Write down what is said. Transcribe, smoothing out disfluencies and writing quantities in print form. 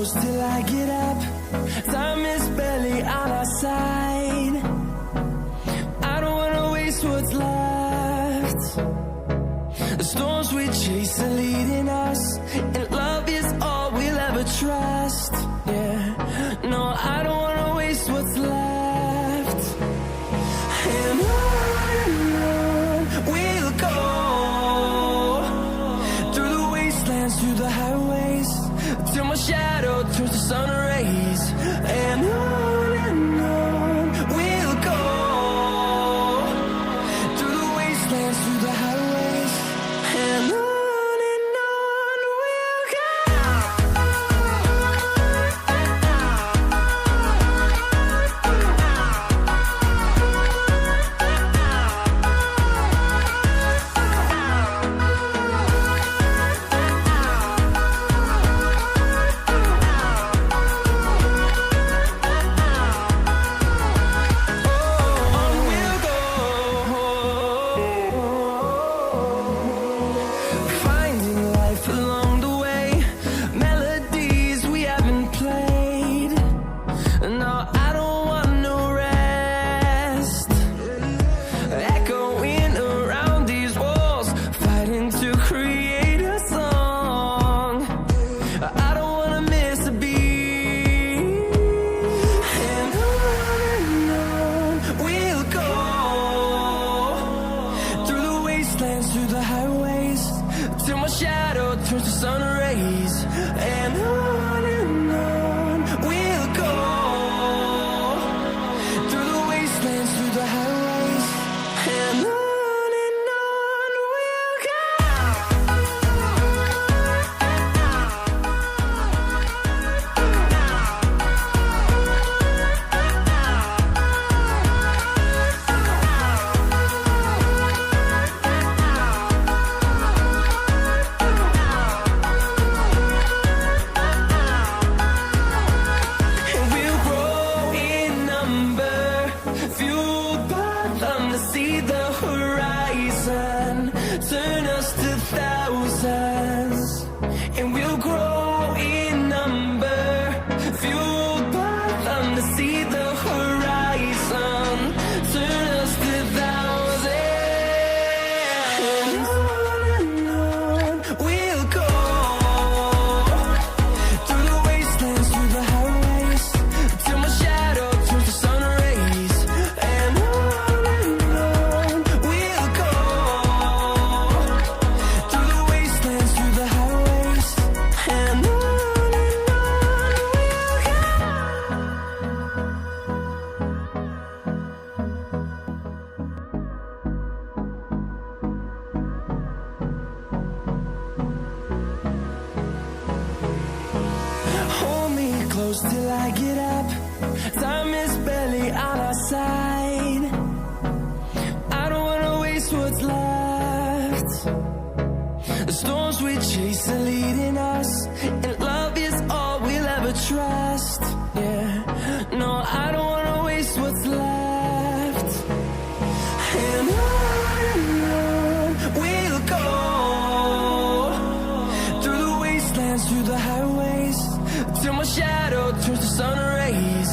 close till I get up. Time is barely on our side. I don't wanna waste what's left. The storms we chase are leading us, and love is all we'll ever trust. Yeah, no, I don't wanna waste what's left. And on we'll go, through the wastelands, through the highways, till my shadow turns to sun rays. And on we'll go, through the wastelands, through the highways, and on we'll go. Finding life along the way, melodies we haven't played. No, I don't want no rest. Echoing around these walls, fighting to create a song. I don't wanna miss a beat. And on we'll go, through the wastelands, through the highways, till my shadow turns to sun rays. And on we'll go, through the wastelands, through the highways, and on we'll go. And we'll grow in number, fueled by them to see the horizon, turn us to thousands. And we'll grow in number, fueled by them to see the horizon, turn us to thousands. And on we'll go, through the wastelands, through the highways, till my shadow turns to sun rays. And on we'll go, through the wastelands, through the highways, and on we'll go. Hold me close till I get up. Time is barely on our side. I don't wanna waste what's left. The storms we chase are leading us, and love is all we'll ever trust. Yeah, no, I don't wanna waste what's left. And on we'll go, through the wastelands, through the highways, till my shadow turns to sun rays.